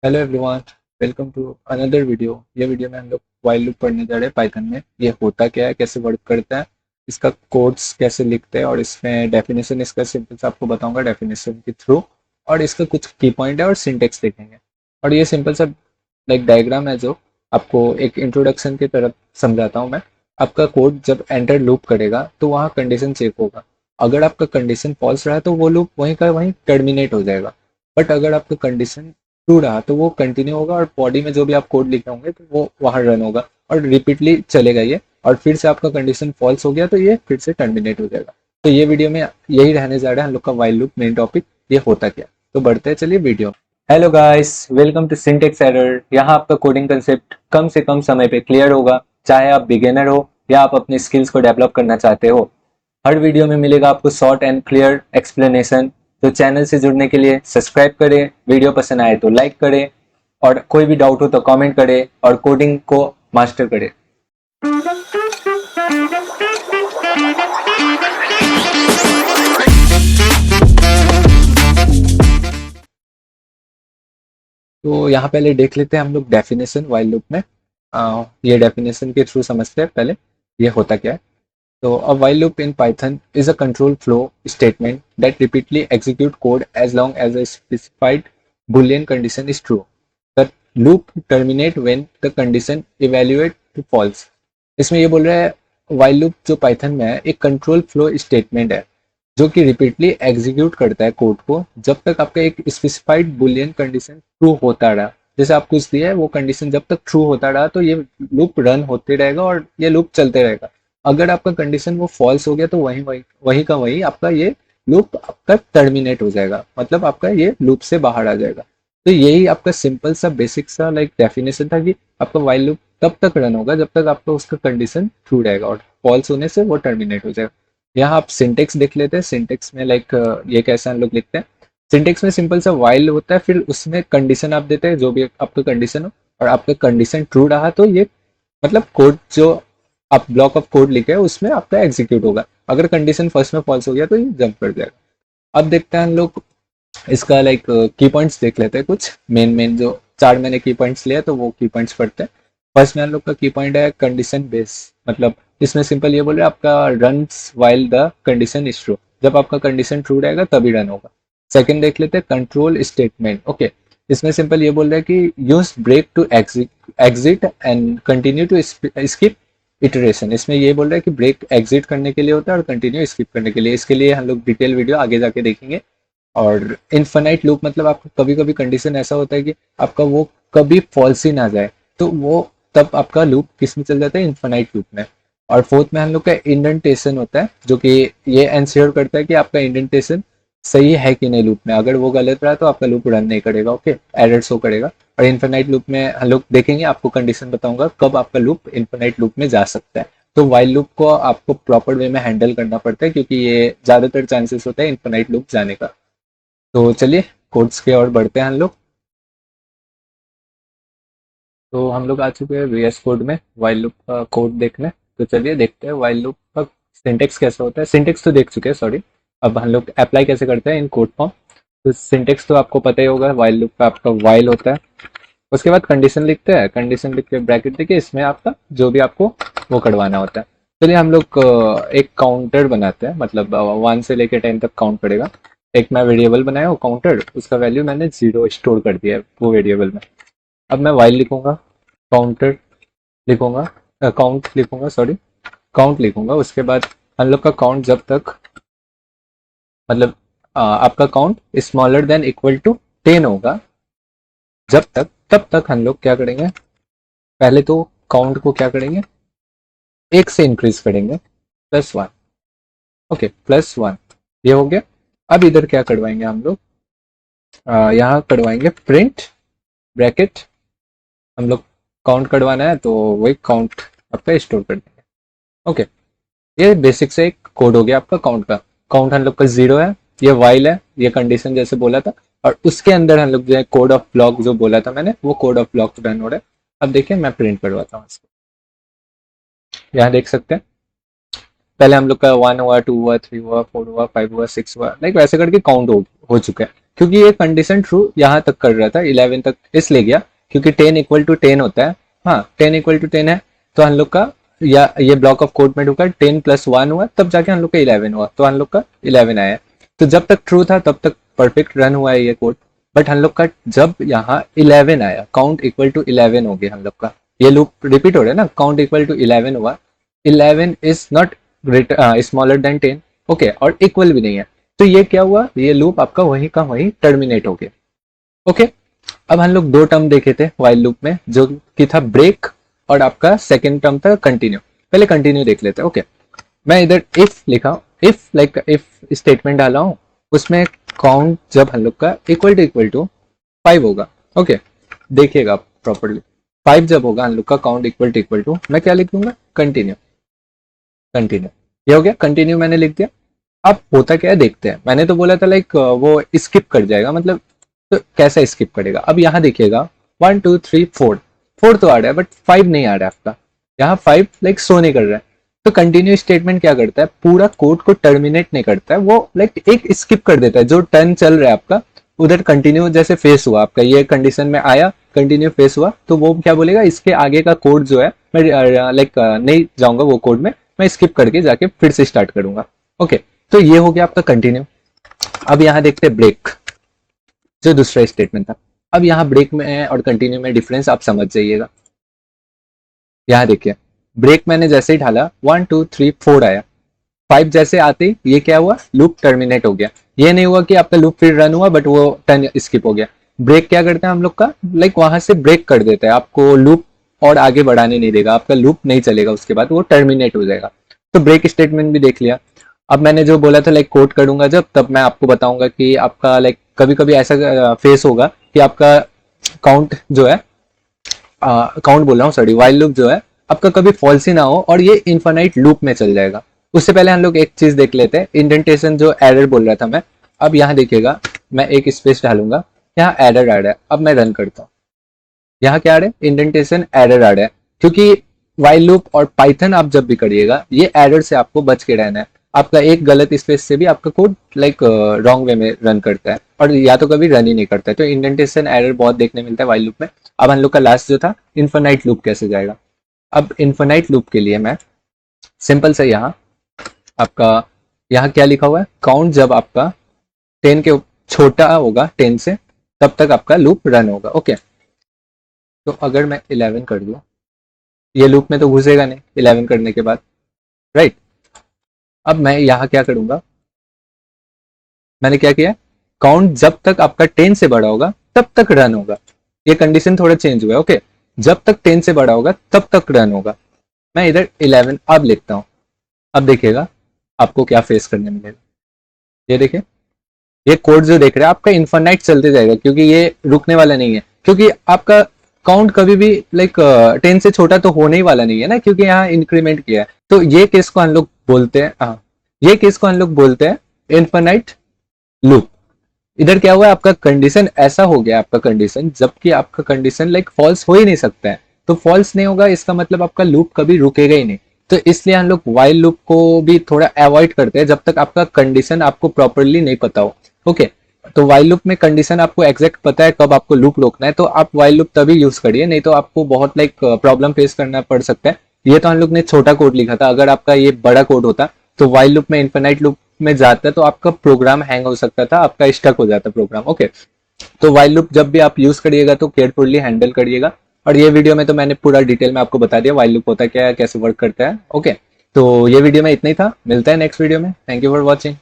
Hello everyone, welcome to another video. ये video में हम लोग व्हाइल लूप पढ़ने जा रहे हैं पाइथन में। ये होता क्या है, कैसे वर्क करता है, इसका कोड्स कैसे लिखते हैं और इसमें डेफिनेशन इसका सिंपल सा आपको बताऊंगा डेफिनेशन के थ्रू। और इसका कुछ की पॉइंट है और सिंटेक्स देखेंगे। और ये सिंपल सा लाइक डायग्राम है जो आपको एक इंट्रोडक्शन की तरफ समझाता हूँ मैं। आपका कोड जब एंटर लूप करेगा तो वहाँ कंडीशन चेक होगा। अगर आपका कंडीशन फॉल्स रहा तो वो लूप वहीं का वहीं टर्मिनेट हो जाएगा। बट अगर आपका कंडीशन ट्रू रहा तो वो कंटिन्यू होगा और बॉडी में जो भी आप कोड लिखे होंगे तो वो वहां रन होगा और रिपीटली चलेगा ये। और फिर से आपका कंडीशन फॉल्स हो गया तो ये फिर से टर्मिनेट हो जाएगा। तो ये वीडियो में यही रहने जा रहा है हम लोग का व्हाइल लूप मेन टॉपिक। ये होता क्या, तो बढ़ते हैं चलिए video. Hello guys, welcome to syntax error. यहाँ आपका कोडिंग कंसेप्ट कम से कम समय पे क्लियर होगा, चाहे आप बिगिनर हो या आप अपने स्किल्स को डेवलप करना चाहते हो। हर वीडियो में मिलेगा आपको शॉर्ट एंड क्लियर एक्सप्लेनेशन। तो चैनल से जुड़ने के लिए सब्सक्राइब करें, वीडियो पसंद आए तो लाइक करें और कोई भी डाउट हो तो कमेंट करें और कोडिंग को मास्टर करें। तो यहाँ पहले देख लेते हैं हम लोग डेफिनेशन व्हाइल लूप में। ये डेफिनेशन के थ्रू समझते हैं पहले ये होता क्या है। So a while loop in Python is a control flow statement that repeatedly execute code as long as a specified Boolean condition is true. The loop terminate when the condition evaluate to false. इसमें ये बोल रहा है while loop जो Python में है एक control flow statement है जो कि रिपीटली एग्जीक्यूट करता है कोड को जब तक आपका एक स्पेसिफाइड बुलियन कंडीशन ट्रू होता रहा। जैसे आप कुछ दिया है वो कंडीशन जब तक ट्रू होता रहा तो ये लूप रन होते रहेगा और ये लूप चलते रहेगा। अगर आपका कंडीशन वो फॉल्स हो गया तो वही वही वही का वही आपका ये लूप आपका टर्मिनेट हो जाएगा, मतलब आपका ये लूप से बाहर आ जाएगा। तो यही आपका सिंपल सा बेसिक सा लाइक डेफिनेशन था कि आपका व्हाइल लूप तब तक रन होगा जब तक आपका उसका कंडीशन ट्रू रहेगा और फॉल्स होने से वो टर्मिनेट हो जाएगा। यहाँ आप सिंटेक्स देख लेते हैं। सिंटेक्स में लाइक ये कैसा हम लोग लिखते हैं। सिंटेक्स में सिंपल सा व्हाइल होता है, फिर उसमें कंडीशन आप देते हैं जो भी आपका कंडीशन हो और आपका कंडीशन ट्रू रहा तो ये मतलब कोड जो आप ब्लॉक ऑफ कोड लिखे हैं उसमें आपका एग्जीक्यूट होगा। अगर कंडीशन फर्स्ट में फॉल्स हो गया तो ये जंप कर जाएगा। अब देखते हैं हम लोग इसका लाइक की पॉइंट्स देख लेते हैं। कुछ मेन मेन जो चार मैंने की पॉइंट्स लिया तो वो की पॉइंट्स पढ़ते हैं। फर्स्ट में हम लोग का की पॉइंट है कंडीशन बेस। मतलब इसमें सिंपल ये बोल रहे हैं आपका runs while the condition is true. जब आपका कंडीशन ट्रू रहेगा तभी रन होगा। सेकंड देख लेते हैं कंट्रोल स्टेटमेंट। ओके, इसमें सिंपल ये बोल रहा है कि use break to exit and continue to skip iteration. इसमें ये बोल रहा है कि ब्रेक एग्जिट करने के लिए होता है और कंटिन्यू स्किप करने के लिए। इसके लिए हम लोग डिटेल वीडियो आगे जाके देखेंगे। और इनफाइनाइट लूप मतलब आपका कभी कभी कंडीशन ऐसा होता है कि आपका वो कभी फॉल्स ही ना जाए तो वो तब आपका लूप किस में चल जाता है, इनफाइनाइट लूप में। और फोर्थ में हम लोग का इंडेंटेशन होता है जो कि ये एंश्योर करता है कि आपका इंडेंटेशन सही है कि नहीं लूप में। अगर वो गलत रहा तो आपका लूप रन नहीं करेगा, ओके, एरर शो करेगा। और इनफाइनाइट लूप में हम लोग देखेंगे, आपको कंडीशन बताऊंगा कब आपका लूप इनफाइनाइट लूप में जा सकता है। तो वाइल लूप को आपको प्रॉपर वे में हैंडल करना पड़ता है क्योंकि ये ज्यादातर चांसेस होता है इनफाइनाइट लूप जाने का। तो चलिए कोड्स की ओर बढ़ते हैं हम लोग। तो हम लोग आ चुके हैं वीएस कोड में वाइल लूप का कोड देखने। तो चलिए देखते हैं वाइल लूप का सिंटेक्स कैसा होता है। सिंटेक्स तो देख चुके हैं, सॉरी। अब हम लोग अप्लाई कैसे करते हैं इन कोड फॉर्म। तो सिंटेक्स तो आपको पता ही होगा, वाइल लूप का आपका वाइल होता है। उसके बाद कंडीशन लिखते हैं, कंडीशन लिख के ब्रैकेट देखिए, इसमें आपका जो भी आपको वो करवाना होता है। चलिए हम लोग एक काउंटर बनाते हैं, मतलब 1 से लेकर 10 तक काउंट करेगा। एक मैं वेरिएबल बनाया वो काउंटर, उसका वैल्यू मैंने 0 स्टोर कर दिया है वो वेरिएबल में। अब मैं वाइल लिखूंगा, काउंटर लिखूंगा, काउंट लिखूंगा, सॉरी, काउंट लिखूंगा। उसके बाद हम लोग का काउंट जब तक मतलब आपका count smaller than equal to 10 होगा जब तक, तब तक हम लोग क्या करेंगे, पहले तो काउंट को क्या करेंगे, 1 से इंक्रीज करेंगे, +1। ओके, +1 ये हो गया। अब इधर क्या करवाएंगे हम लोग, यहाँ करवाएंगे प्रिंट ब्रैकेट। हम लोग काउंट करवाना है तो वही काउंट आपका स्टोर कर देंगे। ओके, ये बेसिक से एक कोड हो गया आपका काउंट का। काउंट हम लोग का 0 है, ये वाइल है, ये कंडीशन जैसे बोला था। और उसके अंदर हम लोग जो है कोड ऑफ ब्लॉक जो बोला था मैंने, वो कोड ऑफ ब्लॉक रन हो रहा है। अब देखिए मैं प्रिंट करवाता हूँ इसको। यहाँ देख सकते हैं पहले हम लोग का 1 हुआ, 2 हुआ, 3 हुआ, 4 हुआ, 5 हुआ, 6 हुआ, लाइक वैसे करके काउंट हो चुका है। क्योंकि ये कंडीशन ट्रू यहाँ तक कर रहा था, 11 तक इसलिए गया क्योंकि 10 इक्वल टू 10 होता है। हाँ 10 इक्वल टू 10 है तो हम लोग का या ये ब्लॉक ऑफ कोड में ढुका 10 प्लस 1 हुआ तब जाके हम लोग का 11 हुआ, तो हम लोग का 11 आया। तो जब तक ट्रू था तब तक परफेक्ट रन हुआ है ये कोड। बट हम लोग का जब यहाँ 11 आया, काउंट इक्वल टू 11 हो गया हम लोग का, ये लूप रिपीट हो रहा है ना, काउंट इक्वल टू 11 हुआ, 11 is not smaller than 10, okay, और इक्वल भी नहीं है, तो ये क्या हुआ, ये लूप आपका वहीं का वहीं टर्मिनेट हो गया। ओके, अब हम लोग दो टर्म देखे थे वाइल लूप में, जो कि था ब्रेक और आपका सेकेंड टर्म था कंटिन्यू। पहले कंटिन्यू देख लेते हैं। ओके, मैं इधर इफ लिखा, इफ लाइक इफ स्टेटमेंट डाला हूं, उसमें काउंट जब हम लोग का इक्वल टू 5 होगा, ओके, देखिएगा प्रॉपरली, 5 जब होगा हम लोग का काउंट इक्वल टू मैं क्या लिख दूंगा, कंटिन्यू, कंटिन्यू, ये हो गया, कंटिन्यू मैंने लिख दिया। अब होता क्या है देखते हैं, मैंने तो बोला था लाइक वो स्किप कर जाएगा, मतलब तो कैसा स्किप करेगा, अब यहाँ देखिएगा 1 2 3 4, 4 तो आ रहा है बट 5 नहीं आ रहा है आपका, यहाँ 5 लाइक शो नहीं कर रहा है। तो कंटिन्यू स्टेटमेंट क्या करता है, पूरा कोड को टर्मिनेट नहीं करता है, वो लाइक एक स्किप कर देता है, जो टर्न चल रहा है आपका उधर कंटिन्यू जैसे फेस हुआ आपका, ये कंडीशन में आया, कंटिन्यू फेस हुआ, तो वो क्या बोलेगा, इसके आगे का कोड जो है मैं लाइक नहीं जाऊंगा वो कोड में, मैं स्किप करके जाके फिर से स्टार्ट करूंगा। ओके, तो ये हो गया आपका कंटिन्यू। अब यहाँ देखते हैं ब्रेक, जो दूसरा स्टेटमेंट था। अब यहाँ ब्रेक में और कंटिन्यू में डिफरेंस आप समझ जाइएगा। यहाँ देखिए, ब्रेक मैंने जैसे ही ढाला 1 2 3 4 आया, 5 जैसे आते ही ये क्या हुआ, लूप टर्मिनेट हो गया। ये नहीं हुआ कि आपका लूप फिर रन हुआ बट वो टर्न स्किप हो गया। ब्रेक क्या करता है हम लोग का, लाइक वहां से ब्रेक कर देता है, आपको लूप और आगे बढ़ाने नहीं देगा, आपका लूप नहीं चलेगा, उसके बाद वो टर्मिनेट हो जाएगा। तो ब्रेक स्टेटमेंट भी देख लिया। अब मैंने जो बोला था लाइक कोड करूंगा जब, तब मैं आपको बताऊंगा कि आपका लाइक कभी कभी ऐसा फेस होगा कि आपका काउंट जो है, काउंट बोल रहा हूँ सॉरी, वाइल लूप जो है आपका कभी फॉल्स ही ना हो और ये इन्फाइनाइट लूप में चल जाएगा। उससे पहले हम लोग एक चीज देख लेते हैं, इंडेंटेशन जो एरर बोल रहा था मैं। अब यहाँ देखिएगा, मैं एक स्पेस डालूंगा, यहाँ एरर आ रहा है, अब मैं रन करता हूँ, यहाँ क्या आ रहा है, इंडेंटेशन एरर आ रहा है, क्योंकि वाइल लूप और पाइथन आप जब भी करिएगा ये एरर से आपको बच के रहना है। आपका एक गलत स्पेस से भी आपका कोड लाइक रॉन्ग वे में रन करता है और या तो कभी रन ही नहीं करता है, तो इंडेंटेशन एरर बहुत देखने मिलता है वाइल लूप में। अब हम लोग का लास्ट जो था इन्फिनाइट लूप कैसे जाएगा। अब इन्फिनाइट लूप के लिए मैं सिंपल से यहाँ आपका, यहाँ क्या लिखा हुआ है, काउंट जब आपका 10 के छोटा होगा 10 से तब तक आपका लूप रन होगा। ओके, तो अगर मैं 11 कर दूं, ये लूप में तो घुसेगा नहीं 11 करने के बाद, राइट। अब मैं यहाँ क्या करूंगा, मैंने क्या किया, काउंट जब तक आपका 10 से बड़ा होगा तब तक रन होगा, ये कंडीशन थोड़ा चेंज हुआ है। ओके, जब तक 10 से बड़ा होगा तब तक रन होगा। मैं इधर 11 अब लिखता हूँ, अब देखिएगा आपको क्या फेस करने मिलेगा। ये देखिए, ये कोड जो देख रहे हैं आपका इन्फिनाइट चलते जाएगा, क्योंकि ये रुकने वाला नहीं है, क्योंकि आपका काउंट कभी भी लाइक 10 से छोटा तो होने ही वाला नहीं है ना, क्योंकि यहाँ इंक्रीमेंट किया है। तो ये केस को हम लोग बोलते हैं, हाँ, ये केस को हम लोग बोलते हैं इन्फिनाइट लूप। इधर क्या हुआ, आपका कंडीशन ऐसा हो गया, आपका कंडीशन जबकि आपका कंडीशन लाइक फॉल्स हो ही नहीं सकता है, तो फॉल्स नहीं होगा इसका मतलब आपका लूप कभी रुकेगा ही नहीं। तो इसलिए हम लोग वाइल लूप को भी थोड़ा अवॉइड करते हैं जब तक आपका कंडीशन आपको प्रॉपरली नहीं पता हो। ओके, तो वाइल लूप में कंडीशन आपको एग्जैक्ट पता है कब आपको लूप रोकना है, तो आप वाइल लूप तभी यूज करिए, नहीं तो आपको बहुत लाइक प्रॉब्लम फेस करना पड़ सकता है। ये तो हम लोग ने छोटा कोड लिखा था, अगर आपका ये बड़ा कोड होता तो वाइल लूप में इन्फिनाइट लूप में जाता तो आपका प्रोग्राम हैंग हो सकता था, आपका स्टक हो जाता प्रोग्राम। ओके, तो वाइल लूप जब भी आप यूज करिएगा तो केयरफुली हैंडल करिएगा। और ये वीडियो में तो मैंने पूरा डिटेल में आपको बता दिया वाइल लूप होता क्या है, कैसे वर्क करता है। ओके, तो ये वीडियो में इतना ही था, मिलता है नेक्स्ट वीडियो में। Thank you for watching.